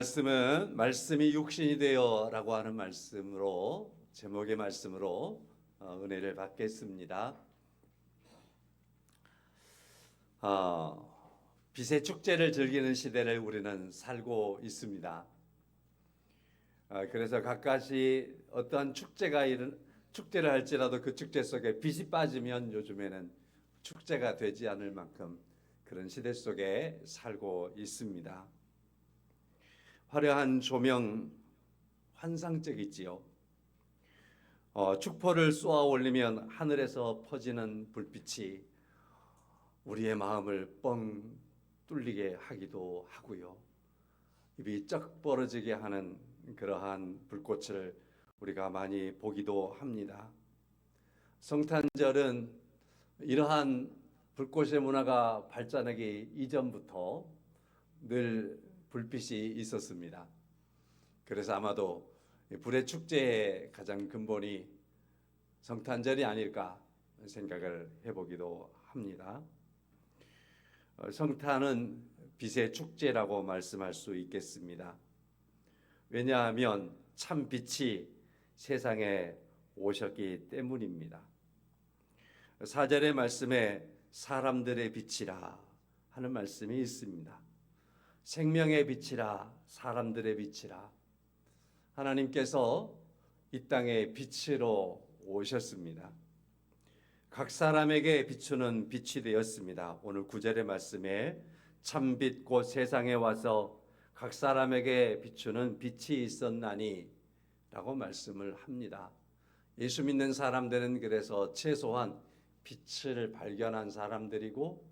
말씀은 말씀이 육신이 되어라고 하는 말씀으로 제목의 말씀으로 은혜를 받겠습니다. 빛의 축제를 즐기는 시대를 우리는 살고 있습니다. 그래서 각가지 어떠한 축제를 할지라도 그 축제 속에 빛이 빠지면 요즘에는 축제가 되지 않을 만큼 그런 시대 속에 살고 있습니다. 화려한 조명, 환상적이지요. 축포를 쏘아 올리면 하늘에서 퍼지는 불빛이 우리의 마음을 뻥 뚫리게 하기도 하고요. 입이 쩍 벌어지게 하는 그러한 불꽃을 우리가 많이 보기도 합니다. 성탄절은 이러한 불꽃의 문화가 발전하기 이전부터 늘 불빛이 있었습니다. 그래서 아마도 불의 축제의 가장 근본이 성탄절이 아닐까 생각을 해보기도 합니다. 성탄은 빛의 축제라고 말씀할 수 있겠습니다. 왜냐하면 참 빛이 세상에 오셨기 때문입니다. 4절의 말씀에 사람들의 빛이라 하는 말씀이 있습니다. 생명의 빛이라, 사람들의 빛이라. 하나님께서 이 땅에 빛으로 오셨습니다. 각 사람에게 비추는 빛이 되었습니다. 오늘 9절의 말씀에 참빛 곧 세상에 와서 각 사람에게 비추는 빛이 있었나니 라고 말씀을 합니다. 예수 믿는 사람들은 그래서 최소한 빛을 발견한 사람들이고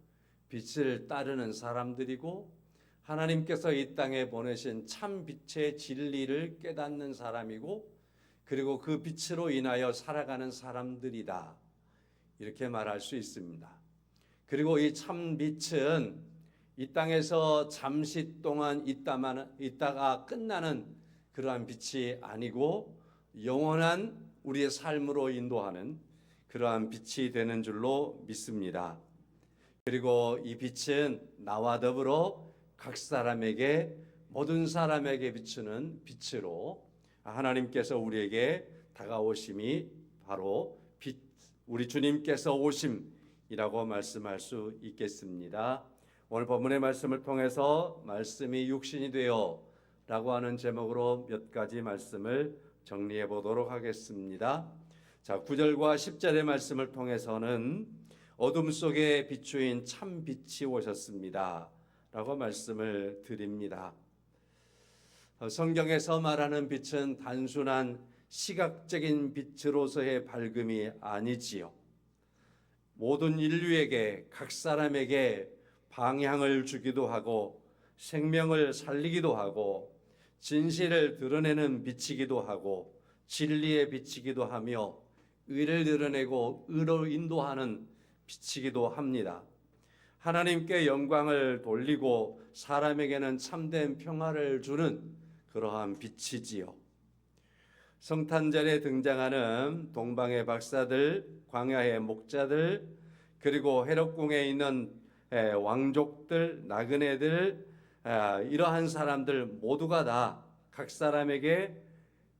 빛을 따르는 사람들이고 하나님께서 이 땅에 보내신 참 빛의 진리를 깨닫는 사람이고 그리고 그 빛으로 인하여 살아가는 사람들이다. 이렇게 말할 수 있습니다. 그리고 이 참 빛은 이 땅에서 잠시 동안 있다가 끝나는 그러한 빛이 아니고 영원한 우리의 삶으로 인도하는 그러한 빛이 되는 줄로 믿습니다. 그리고 이 빛은 나와 더불어 각 사람에게 모든 사람에게 비추는 빛으로 하나님께서 우리에게 다가오심이 바로 빛, 우리 주님께서 오심이라고 말씀할 수 있겠습니다. 오늘 본문의 말씀을 통해서 말씀이 육신이 되어 라고 하는 제목으로 몇 가지 말씀을 정리해 보도록 하겠습니다. 자, 9절과 10절의 말씀을 통해서는 어둠 속에 비추인 참 빛이 오셨습니다 라고 말씀을 드립니다. 성경에서 말하는 빛은 단순한 시각적인 빛으로서의 밝음이 아니지요. 모든 인류에게 각 사람에게 방향을 주기도 하고 생명을 살리기도 하고 진실을 드러내는 빛이기도 하고 진리의 빛이기도 하며 의를 드러내고 의로 인도하는 빛이기도 합니다. 하나님께 영광을 돌리고 사람에게는 참된 평화를 주는 그러한 빛이지요. 성탄절에 등장하는 동방의 박사들, 광야의 목자들, 그리고 헤롯궁에 있는 왕족들, 나그네들, 이러한 사람들 모두가 다 각 사람에게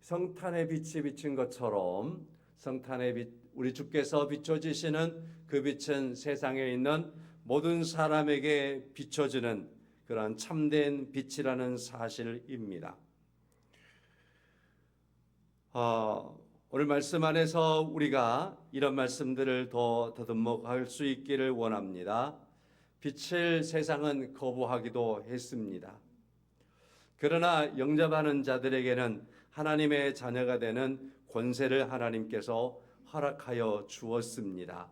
성탄의 빛이 비친 것처럼 성탄의 빛, 우리 주께서 비춰지시는 그 빛은 세상에 있는 모든 사람에게 비춰지는 그러한 참된 빛이라는 사실입니다. 오늘 말씀 안에서 우리가 이런 말씀들을 더 더듬어갈 수 있기를 원합니다. 빛을 세상은 거부하기도 했습니다. 그러나 영접하는 자들에게는 하나님의 자녀가 되는 권세를 하나님께서 허락하여 주었습니다.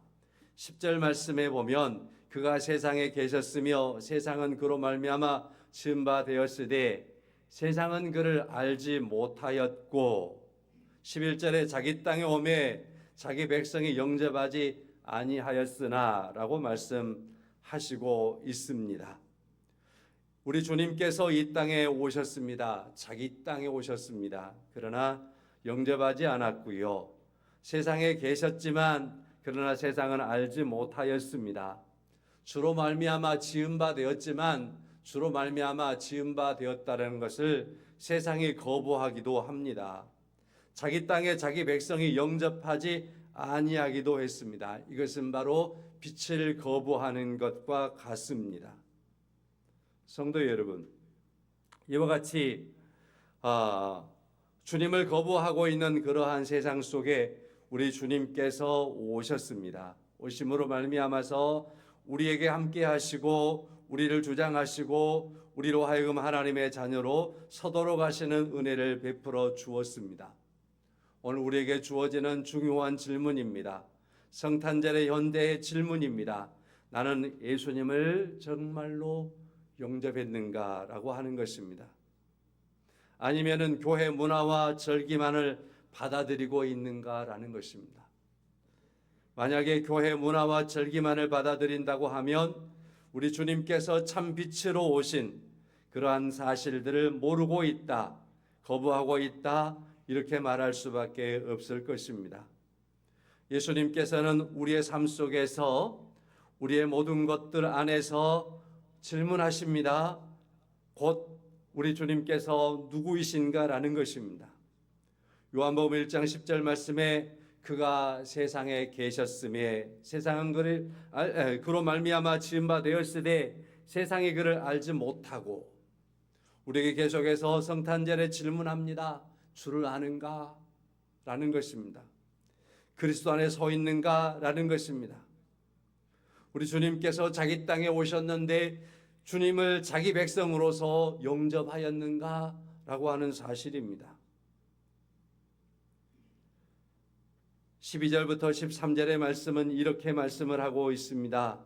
10절 말씀에 보면 그가 세상에 계셨으며 세상은 그로 말미암아 지은 바 되었으되 세상은 그를 알지 못하였고 11절에 자기 땅에 오매 자기 백성이 영접하지 아니하였으나 라고 말씀하시고 있습니다. 우리 주님께서 이 땅에 오셨습니다. 자기 땅에 오셨습니다. 그러나 영접하지 않았고요. 세상에 계셨지만 그러나 세상은 알지 못하였습니다. 주로 말미암아 지은 바 되었지만 주로 말미암아 지은 바 되었다는 것을 세상이 거부하기도 합니다. 자기 땅에 자기 백성이 영접하지 아니하기도 했습니다. 이것은 바로 빛을 거부하는 것과 같습니다. 성도 여러분, 이와 같이 주님을 거부하고 있는 그러한 세상 속에 우리 주님께서 오셨습니다. 오심으로 말미암아서 우리에게 함께 하시고 우리를 주장하시고 우리로 하여금 하나님의 자녀로 서도록 하시는 은혜를 베풀어 주었습니다. 오늘 우리에게 주어지는 중요한 질문입니다. 성탄절의 현대의 질문입니다. 나는 예수님을 정말로 영접했는가라고 하는 것입니다. 아니면은 교회 문화와 절기만을 받아들이고 있는가라는 것입니다. 만약에 교회 문화와 절기만을 받아들인다고 하면 우리 주님께서 참 빛으로 오신 그러한 사실들을 모르고 있다, 거부하고 있다, 이렇게 말할 수밖에 없을 것입니다. 예수님께서는 우리의 삶 속에서 우리의 모든 것들 안에서 질문하십니다. 곧 우리 주님께서 누구이신가라는 것입니다. 요한복음 1장 10절 말씀에 그가 세상에 계셨음에 세상은 그로 말미암아 지은 바 되었으되 세상이 그를 알지 못하고, 우리에게 계속해서 성탄절에 질문합니다. 주를 아는가? 라는 것입니다. 그리스도 안에 서 있는가? 라는 것입니다. 우리 주님께서 자기 땅에 오셨는데 주님을 자기 백성으로서 영접하였는가? 라고 하는 사실입니다. 12절부터 13절의 말씀은 이렇게 말씀을 하고 있습니다.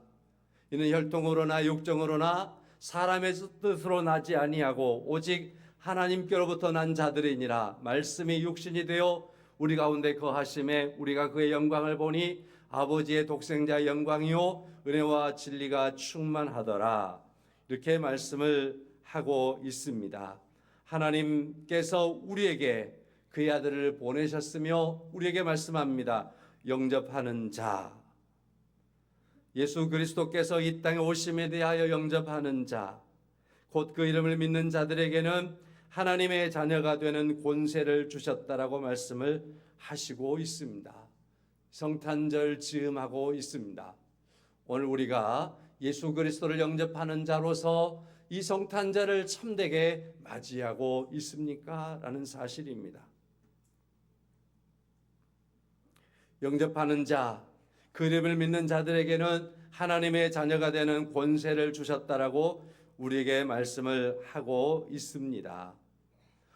이는 혈통으로나 육정으로나 사람의 뜻으로 나지 아니하고 오직 하나님께로부터 난 자들이니라. 말씀이 육신이 되어 우리 가운데 거하심에 우리가 그의 영광을 보니 아버지의 독생자의 영광이요 은혜와 진리가 충만하더라. 이렇게 말씀을 하고 있습니다. 하나님께서 우리에게 그의 아들을 보내셨으며 우리에게 말씀합니다. 영접하는 자, 예수 그리스도께서 이 땅에 오심에 대하여 영접하는 자, 곧 그 이름을 믿는 자들에게는 하나님의 자녀가 되는 권세를 주셨다라고 말씀을 하시고 있습니다. 성탄절 즈음하고 있습니다. 오늘 우리가 예수 그리스도를 영접하는 자로서 이 성탄절을 참되게 맞이하고 있습니까? 라는 사실입니다. 영접하는 자, 그 이름을 믿는 자들에게는 하나님의 자녀가 되는 권세를 주셨다라고 우리에게 말씀을 하고 있습니다.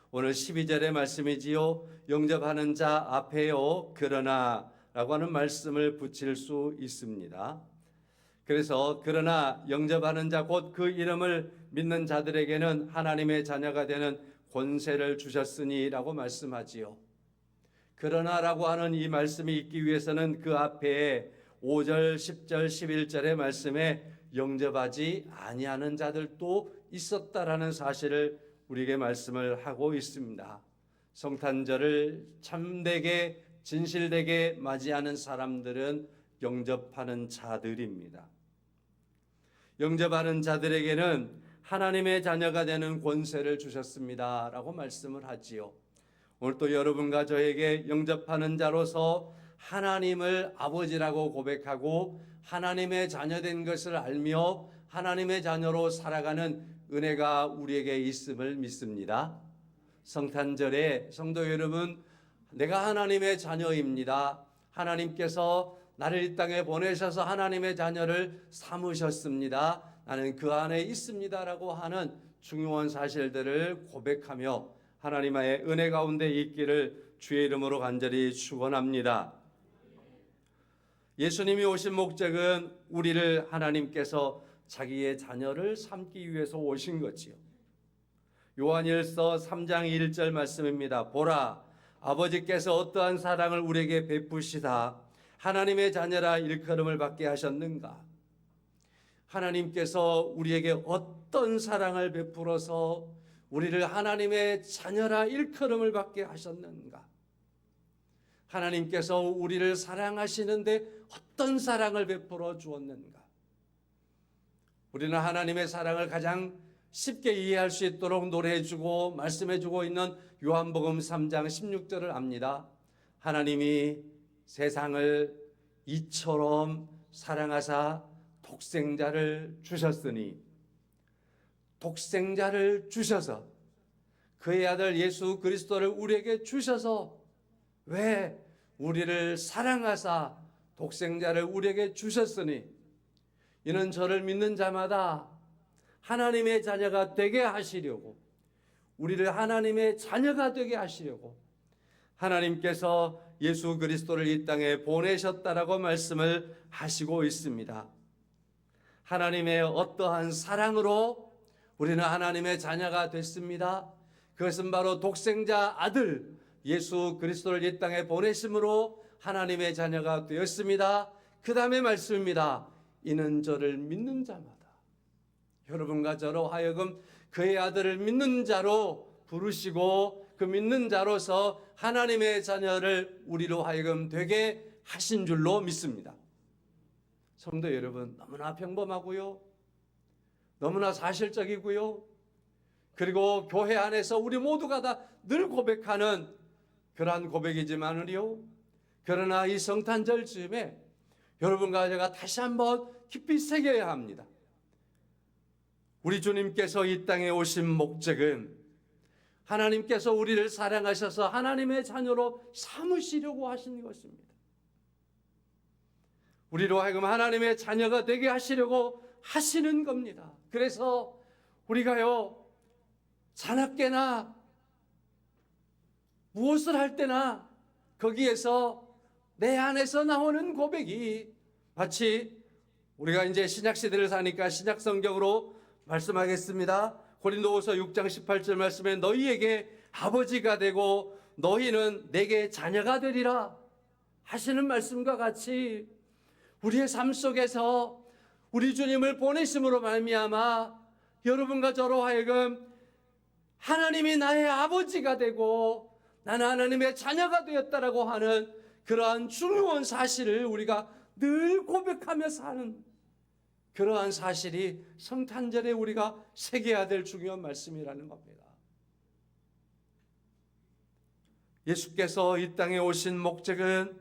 오늘 12절의 말씀이지요. 영접하는 자 앞에요 그러나 라고 하는 말씀을 붙일 수 있습니다. 그래서 그러나 영접하는 자 곧 그 이름을 믿는 자들에게는 하나님의 자녀가 되는 권세를 주셨으니 라고 말씀하지요. 그러나라고 하는 이 말씀이 있기 위해서는 그 앞에 5절, 10절, 11절의 말씀에 영접하지 아니하는 자들도 있었다라는 사실을 우리에게 말씀을 하고 있습니다. 성탄절을 참되게 진실되게 맞이하는 사람들은 영접하는 자들입니다. 영접하는 자들에게는 하나님의 자녀가 되는 권세를 주셨습니다 라고 말씀을 하지요. 오늘 또 여러분과 저에게 영접하는 자로서 하나님을 아버지라고 고백하고 하나님의 자녀된 것을 알며 하나님의 자녀로 살아가는 은혜가 우리에게 있음을 믿습니다. 성탄절에 성도 여러분, 내가 하나님의 자녀입니다. 하나님께서 나를 이 땅에 보내셔서 하나님의 자녀를 삼으셨습니다. 나는 그 안에 있습니다라고 하는 중요한 사실들을 고백하며 하나님의 은혜 가운데 있기를 주의 이름으로 간절히 축원합니다. 예수님이 오신 목적은 우리를 하나님께서 자기의 자녀를 삼기 위해서 오신 거지요. 요한일서 3장 1절 말씀입니다. 보라, 아버지께서 어떠한 사랑을 우리에게 베푸시다 하나님의 자녀라 일컬음을 받게 하셨는가. 하나님께서 우리에게 어떤 사랑을 베풀어서 우리를 하나님의 자녀라 일컬음을 받게 하셨는가. 하나님께서 우리를 사랑하시는데 어떤 사랑을 베풀어 주었는가. 우리는 하나님의 사랑을 가장 쉽게 이해할 수 있도록 노래해주고 말씀해주고 있는 요한복음 3장 16절을 압니다. 하나님이 세상을 이처럼 사랑하사 독생자를 주셨으니, 독생자를 주셔서 그의 아들 예수 그리스도를 우리에게 주셔서, 왜? 우리를 사랑하사 독생자를 우리에게 주셨으니 이는 저를 믿는 자마다 하나님의 자녀가 되게 하시려고, 우리를 하나님의 자녀가 되게 하시려고 하나님께서 예수 그리스도를 이 땅에 보내셨다라고 말씀을 하시고 있습니다. 하나님의 어떠한 사랑으로 우리는 하나님의 자녀가 됐습니다. 그것은 바로 독생자 아들 예수 그리스도를 이 땅에 보내심으로 하나님의 자녀가 되었습니다. 그 다음에 말씀입니다. 이는 저를 믿는 자마다, 여러분과 저로 하여금 그의 아들을 믿는 자로 부르시고 그 믿는 자로서 하나님의 자녀를 우리로 하여금 되게 하신 줄로 믿습니다. 성도 여러분, 너무나 평범하고요, 너무나 사실적이고요, 그리고 교회 안에서 우리 모두가 다 늘 고백하는 그러한 고백이지만은요, 그러나 이 성탄절 즈음에 여러분과 제가 다시 한번 깊이 새겨야 합니다. 우리 주님께서 이 땅에 오신 목적은 하나님께서 우리를 사랑하셔서 하나님의 자녀로 삼으시려고 하신 것입니다. 우리로 하여금 하나님의 자녀가 되게 하시려고 하시는 겁니다. 그래서 우리가요, 자나깨나 무엇을 할 때나 거기에서 내 안에서 나오는 고백이, 마치 우리가 이제 신약 시대를 사니까 신약 성경으로 말씀하겠습니다. 고린도후서 6장 18절 말씀에 너희에게 아버지가 되고 너희는 내게 자녀가 되리라 하시는 말씀과 같이 우리의 삶 속에서 우리 주님을 보내심으로 말미암아 여러분과 저로 하여금 하나님이 나의 아버지가 되고 나는 하나님의 자녀가 되었다라고 하는 그러한 중요한 사실을 우리가 늘 고백하며 사는 그러한 사실이 성탄절에 우리가 새겨야 될 중요한 말씀이라는 겁니다. 예수께서 이 땅에 오신 목적은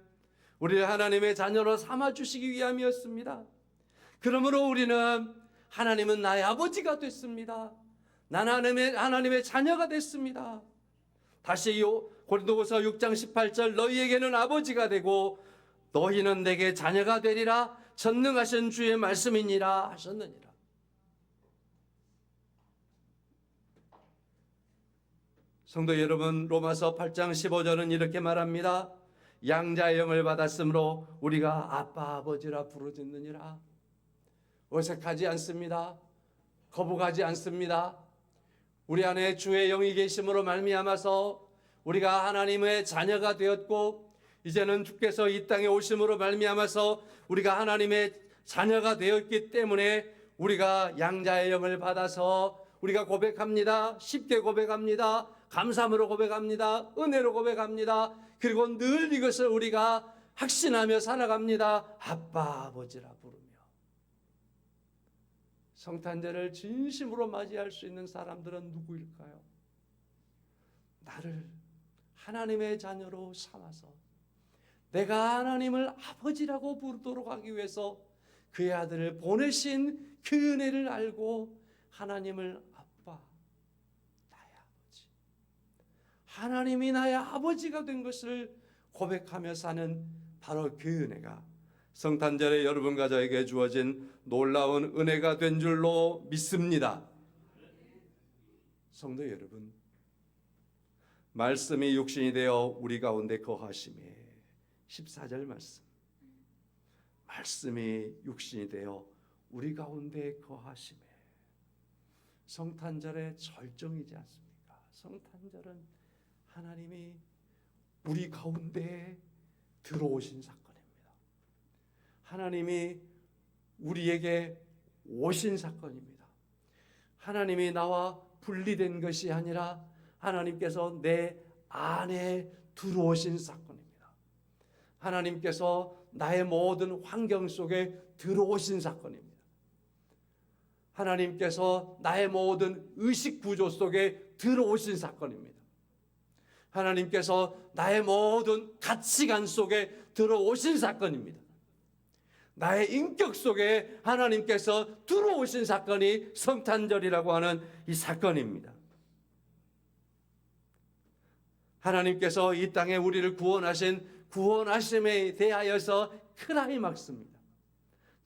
우리를 하나님의 자녀로 삼아주시기 위함이었습니다. 그러므로 우리는 하나님은 나의 아버지가 됐습니다. 나는 하나님의 자녀가 됐습니다. 다시 고린도후서 6장 18절 너희에게는 아버지가 되고 너희는 내게 자녀가 되리라 전능하신 주의 말씀이니라 하셨느니라. 성도 여러분, 로마서 8장 15절은 이렇게 말합니다. 양자의 영을 받았으므로 우리가 아빠 아버지라 부르짖느니라. 어색하지 않습니다. 거부가지 않습니다. 우리 안에 주의 영이 계심으로 말미암아서 우리가 하나님의 자녀가 되었고 이제는 주께서 이 땅에 오심으로 말미암아서 우리가 하나님의 자녀가 되었기 때문에 우리가 양자의 영을 받아서 우리가 고백합니다. 쉽게 고백합니다. 감사함으로 고백합니다. 은혜로 고백합니다. 그리고 늘 이것을 우리가 확신하며 살아갑니다. 아빠 아버지라 부르며. 성탄절을 진심으로 맞이할 수 있는 사람들은 누구일까요? 나를 하나님의 자녀로 삼아서 내가 하나님을 아버지라고 부르도록 하기 위해서 그의 아들을 보내신 그 은혜를 알고 하나님을 아빠, 나의 아버지, 하나님이 나의 아버지가 된 것을 고백하며 사는 바로 그 은혜가 성탄절에 여러분과 저에게 주어진 놀라운 은혜가 된 줄로 믿습니다. 성도 여러분, 말씀이 육신이 되어 우리 가운데 거하심에 14절 말씀, 말씀이 육신이 되어 우리 가운데 거하심에, 성탄절의 절정이지 않습니까? 성탄절은 하나님이 우리 가운데 들어오신 사건입니다. 하나님이 우리에게 오신 사건입니다. 하나님이 나와 분리된 것이 아니라 하나님께서 내 안에 들어오신 사건입니다. 하나님께서 나의 모든 환경 속에 들어오신 사건입니다. 하나님께서 나의 모든 의식 구조 속에 들어오신 사건입니다. 하나님께서 나의 모든 가치관 속에 들어오신 사건입니다. 나의 인격 속에 하나님께서 들어오신 사건이 성탄절이라고 하는 이 사건입니다. 하나님께서 이 땅에 우리를 구원하신 구원하심에 대하여서 크라이막스입니다.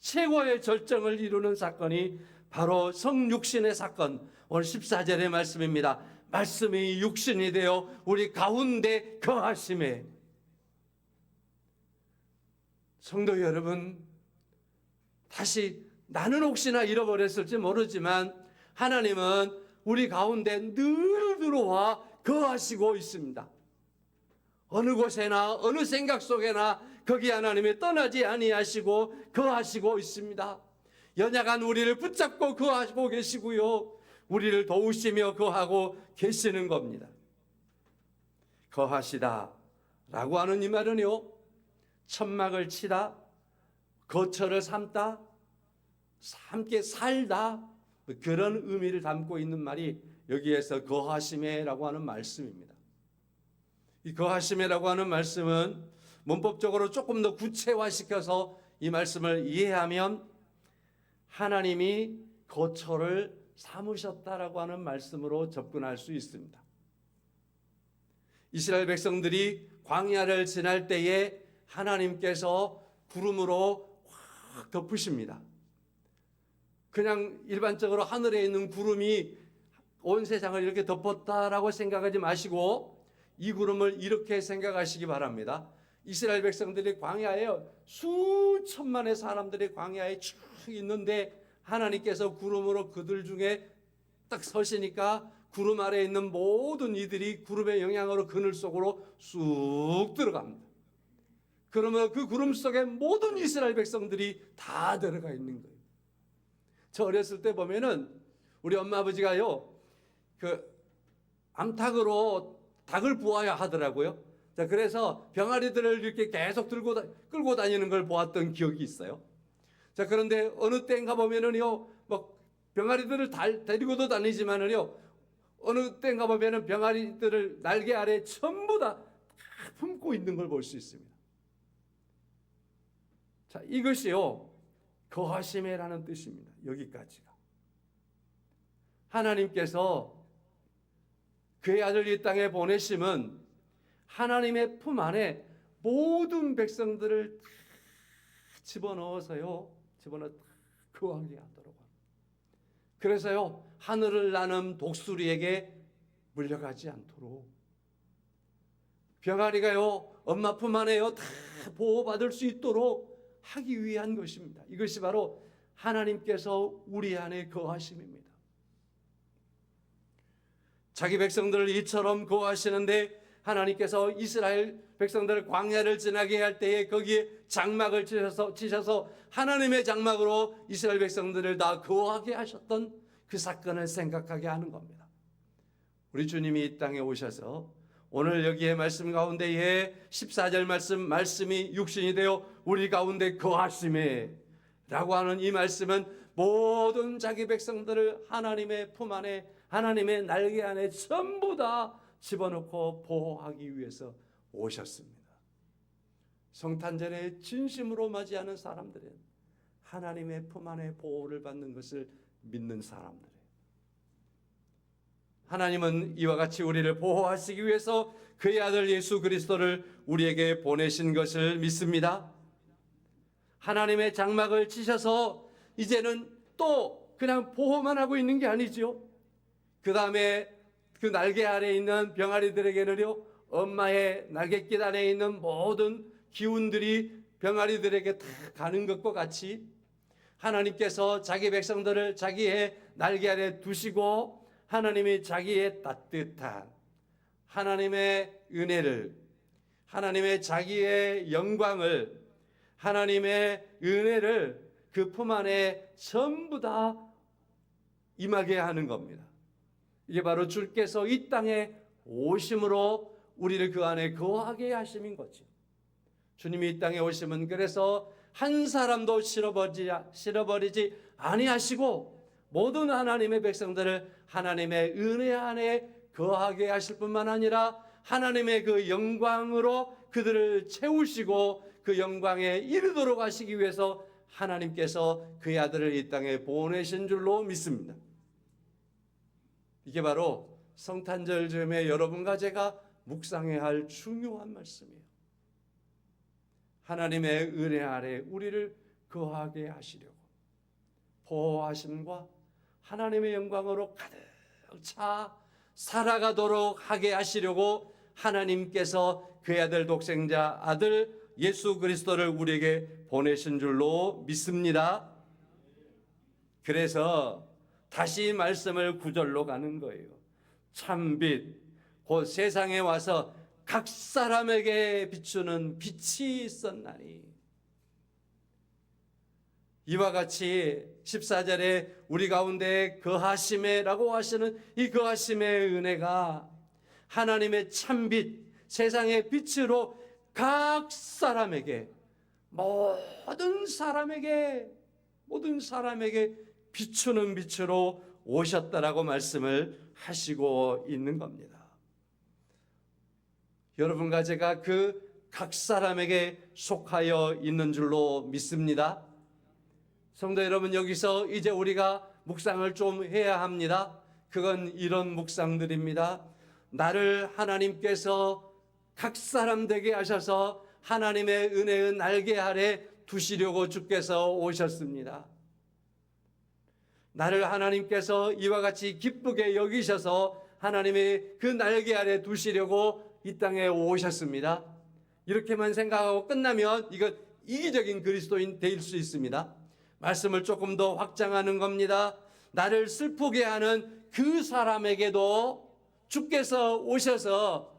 최고의 절정을 이루는 사건이 바로 성육신의 사건, 오늘 14절의 말씀입니다. 말씀이 육신이 되어 우리 가운데 거하심에. 성도 여러분, 다시 나는 혹시나 잃어버렸을지 모르지만 하나님은 우리 가운데 늘 들어와 거하시고 있습니다. 어느 곳에나 어느 생각 속에나 거기 하나님이 떠나지 아니하시고 거하시고 있습니다. 연약한 우리를 붙잡고 거하시고 계시고요, 우리를 도우시며 거하고 계시는 겁니다. 거하시다 라고 하는 이 말은요, 천막을 치다, 거처를 삼다, 함께 살다, 그런 의미를 담고 있는 말이 여기에서 거하심에라고 하는 말씀입니다. 이 거하심에라고 하는 말씀은 문법적으로 조금 더 구체화시켜서 이 말씀을 이해하면 하나님이 거처를 삼으셨다라고 하는 말씀으로 접근할 수 있습니다. 이스라엘 백성들이 광야를 지날 때에 하나님께서 구름으로 확 덮으십니다. 그냥 일반적으로 하늘에 있는 구름이 온 세상을 이렇게 덮었다라고 생각하지 마시고 이 구름을 이렇게 생각하시기 바랍니다. 이스라엘 백성들이 광야에 수천만의 사람들이 광야에 쭉 있는데 하나님께서 구름으로 그들 중에 딱 서시니까 구름 아래에 있는 모든 이들이 구름의 영향으로 그늘 속으로 쑥 들어갑니다. 그러면 그 구름 속에 모든 이스라엘 백성들이 다 들어가 있는 거예요. 저 어렸을 때 보면은 우리 엄마 아버지가요, 그 암탉으로 닭을 부어야 하더라고요. 자, 그래서 병아리들을 이렇게 계속 끌고 다니는 걸 보았던 기억이 있어요. 자, 그런데 어느 때인가 보면은요, 뭐 병아리들을 데리고도 다니지만은요, 어느 때인가 보면은 병아리들을 날개 아래 전부 다 품고 있는 걸 볼 수 있습니다. 자, 이것이요, 거하심이라는 뜻입니다. 여기까지가. 하나님께서 그의 아들 이 땅에 보내심은 하나님의 품 안에 모든 백성들을 다 집어넣어서요, 거하게 하도록. 그래서요, 하늘을 나는 독수리에게 물려가지 않도록, 병아리가요, 엄마 품 안에요, 다 보호받을 수 있도록 하기 위한 것입니다. 이것이 바로 하나님께서 우리 안에 거하심입니다. 자기 백성들을 이처럼 거하시는데 하나님께서 이스라엘 백성들을 광야를 지나게 할 때에 거기에 장막을 치셔서 하나님의 장막으로 이스라엘 백성들을 다 거하게 하셨던 그 사건을 생각하게 하는 겁니다. 우리 주님이 이 땅에 오셔서 오늘 여기에 말씀 가운데에 14절 말씀이 육신이 되어 우리 가운데 거하심에 라고 하는 이 말씀은 모든 자기 백성들을 하나님의 품 안에, 하나님의 날개 안에 전부 다 집어넣고 보호하기 위해서 오셨습니다. 성탄절에 진심으로 맞이하는 사람들은 하나님의 품 안에 보호를 받는 것을 믿는 사람들이에요. 하나님은 이와 같이 우리를 보호하시기 위해서 그의 아들 예수 그리스도를 우리에게 보내신 것을 믿습니다. 하나님의 장막을 치셔서 이제는 또 그냥 보호만 하고 있는 게 아니죠. 그 다음에 그 날개 아래에 있는 병아리들에게는요, 엄마의 날갯깃 안에 있는 모든 기운들이 병아리들에게 다 가는 것과 같이 하나님께서 자기 백성들을 자기의 날개 아래 두시고 하나님이 자기의 따뜻한 하나님의 은혜를, 하나님의 자기의 영광을, 하나님의 은혜를 그 품 안에 전부 다 임하게 하는 겁니다. 이게 바로 주께서 이 땅에 오심으로 우리를 그 안에 거하게 하심인 거죠. 주님이 이 땅에 오심은 그래서 한 사람도 실어버리지 아니하시고 모든 하나님의 백성들을 하나님의 은혜 안에 거하게 하실 뿐만 아니라 하나님의 그 영광으로 그들을 채우시고 그 영광에 이르도록 하시기 위해서 하나님께서 그의 아들을 이 땅에 보내신 줄로 믿습니다. 이게 바로 성탄절 즈음에 여러분과 제가 묵상해야 할 중요한 말씀이에요. 하나님의 은혜 아래 우리를 거하게 하시려고 보호하심과 하나님의 영광으로 가득 차 살아가도록 하게 하시려고 하나님께서 그의 아들 독생자 아들 예수 그리스도를 우리에게 보내신 줄로 믿습니다. 그래서 다시 말씀을 9절로 가는 거예요. 참빛 곧 세상에 와서 각 사람에게 비추는 빛이 있었나니. 이와 같이 14절에 우리 가운데 거하심에라고 하시는 이 거하심의 은혜가 하나님의 참빛 세상의 빛으로 각 사람에게 모든 사람에게 비추는 빛으로 오셨다라고 말씀을 하시고 있는 겁니다. 여러분과 제가 그 각 사람에게 속하여 있는 줄로 믿습니다. 성도 여러분, 여기서 이제 우리가 묵상을 좀 해야 합니다. 그건 이런 묵상들입니다. 나를 하나님께서 각 사람 되게 하셔서 하나님의 은혜의 날개 아래 두시려고 주께서 오셨습니다. 나를 하나님께서 이와 같이 기쁘게 여기셔서 하나님의 그 날개 아래 두시려고 이 땅에 오셨습니다. 이렇게만 생각하고 끝나면 이건 이기적인 그리스도인 될 수 있습니다. 말씀을 조금 더 확장하는 겁니다. 나를 슬프게 하는 그 사람에게도 주께서 오셔서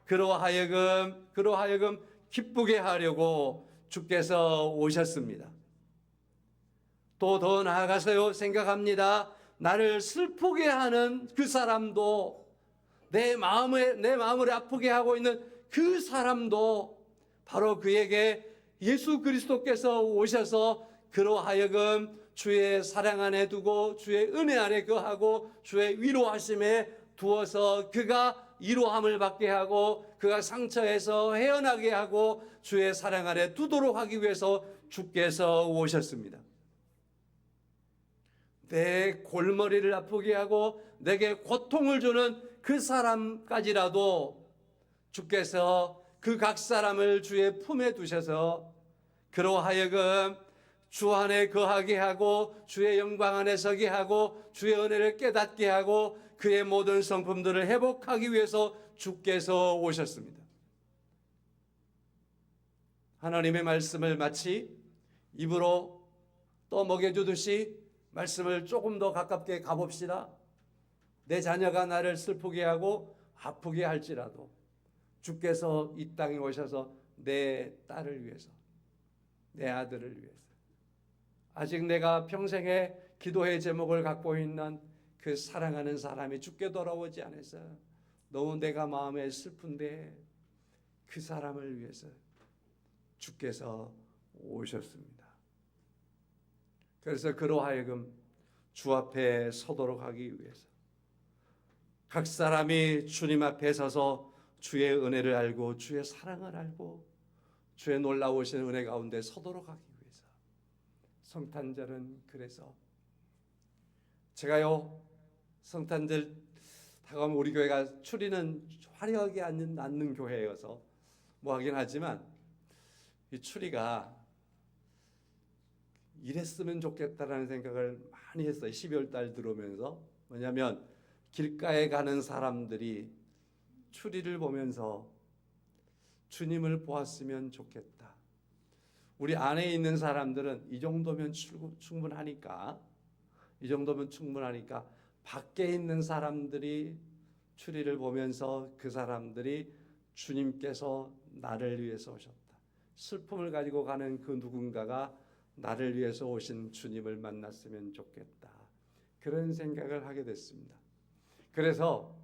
그로 하여금 기쁘게 하려고 주께서 오셨습니다. 또 더 나아가서요 생각합니다. 나를 슬프게 하는 그 사람도 내 마음을 아프게 하고 있는 그 사람도 바로 그에게 예수 그리스도께서 오셔서 그로 하여금 주의 사랑 안에 두고 주의 은혜 안에 거하고 주의 위로하심에 두어서 그가 위로함을 받게 하고 그가 상처에서 헤어나게 하고 주의 사랑 안에 두도록 하기 위해서 주께서 오셨습니다. 내 골머리를 아프게 하고 내게 고통을 주는 그 사람까지라도 주께서 그 각 사람을 주의 품에 두셔서 그로 하여금 주 안에 거하게 하고 주의 영광 안에 서게 하고 주의 은혜를 깨닫게 하고 그의 모든 성품들을 회복하기 위해서 주께서 오셨습니다. 하나님의 말씀을 마치 입으로 떠먹여 주듯이 말씀을 조금 더 가깝게 가봅시다. 내 자녀가 나를 슬프게 하고 아프게 할지라도 주께서 이 땅에 오셔서 내 딸을 위해서 내 아들을 위해서 아직 내가 평생에 기도의 제목을 갖고 있는 그 사랑하는 사람이 주께 돌아오지 않아서 너무 내가 마음에 슬픈데 그 사람을 위해서 주께서 오셨습니다. 그래서 그로 하여금 주 앞에 서도록 하기 위해서 각 사람이 주님 앞에 서서 주의 은혜를 알고 주의 사랑을 알고 주의 놀라우신 은혜 가운데 서도록 하기 위해서 성탄절은 그래서 제가요 성탄절 다가오면 우리 교회가 추리는 화려하게 않는 교회여서 뭐 하긴 하지만 이 추리가 이랬으면 좋겠다라는 생각을 많이 했어요. 12월 달 들어오면서. 뭐냐면 길가에 가는 사람들이 추리를 보면서 주님을 보았으면 좋겠다. 우리 안에 있는 사람들은 이 정도면 충분하니까 밖에 있는 사람들이 추리를 보면서 그 사람들이 주님께서 나를 위해서 오셨다. 슬픔을 가지고 가는 그 누군가가 나를 위해서 오신 주님을 만났으면 좋겠다. 그런 생각을 하게 됐습니다. 그래서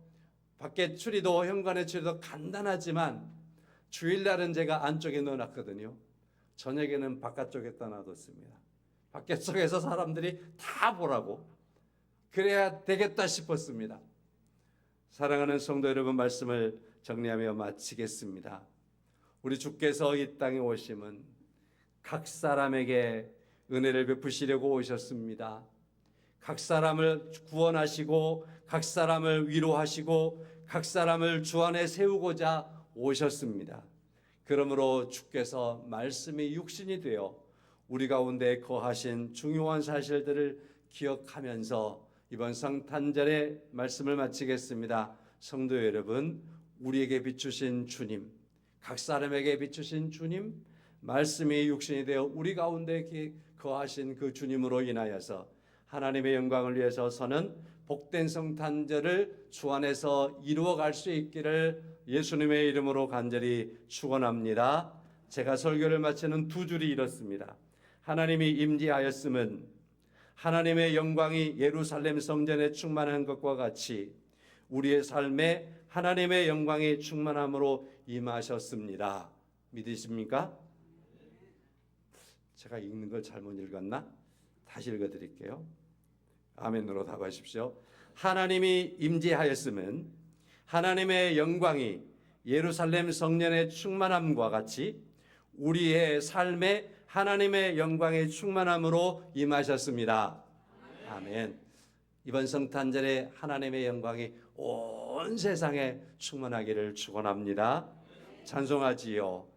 밖에 추리도 현관의 추리도 간단하지만 주일날은 제가 안쪽에 넣어놨거든요. 저녁에는 바깥쪽에 떠나뒀습니다. 밖에 속에서 사람들이 다 보라고. 그래야 되겠다 싶었습니다. 사랑하는 성도 여러분, 말씀을 정리하며 마치겠습니다. 우리 주께서 이 땅에 오심은 각 사람에게 은혜를 베푸시려고 오셨습니다. 각 사람을 구원하시고 각 사람을 위로하시고 각 사람을 주 안에 세우고자 오셨습니다. 그러므로 주께서 말씀이 육신이 되어 우리 가운데 거하신 중요한 사실들을 기억하면서 이번 성탄절의 말씀을 마치겠습니다. 성도 여러분, 우리에게 비추신 주님, 각 사람에게 비추신 주님, 말씀이 육신이 되어 우리 가운데 거하신 그 주님으로 인하여서 하나님의 영광을 위해서 서는 복된 성탄절을 주 안에서 이루어갈 수 있기를 예수님의 이름으로 간절히 축원합니다. 제가 설교를 마치는 두 줄이 이렇습니다. 하나님이 임재하였음은 하나님의 영광이 예루살렘 성전에 충만한 것과 같이 우리의 삶에 하나님의 영광이 충만함으로 임하셨습니다. 믿으십니까? 제가 읽는 걸 잘못 읽었나? 다시 읽어드릴게요. 아멘으로 답하십시오. 하나님이 임재하였음은 하나님의 영광이 예루살렘 성전의 충만함과 같이 우리의 삶에 하나님의 영광의 충만함으로 임하셨습니다. 아멘. 이번 성탄절에 하나님의 영광이 온 세상에 충만하기를 축원합니다. 찬송하지요.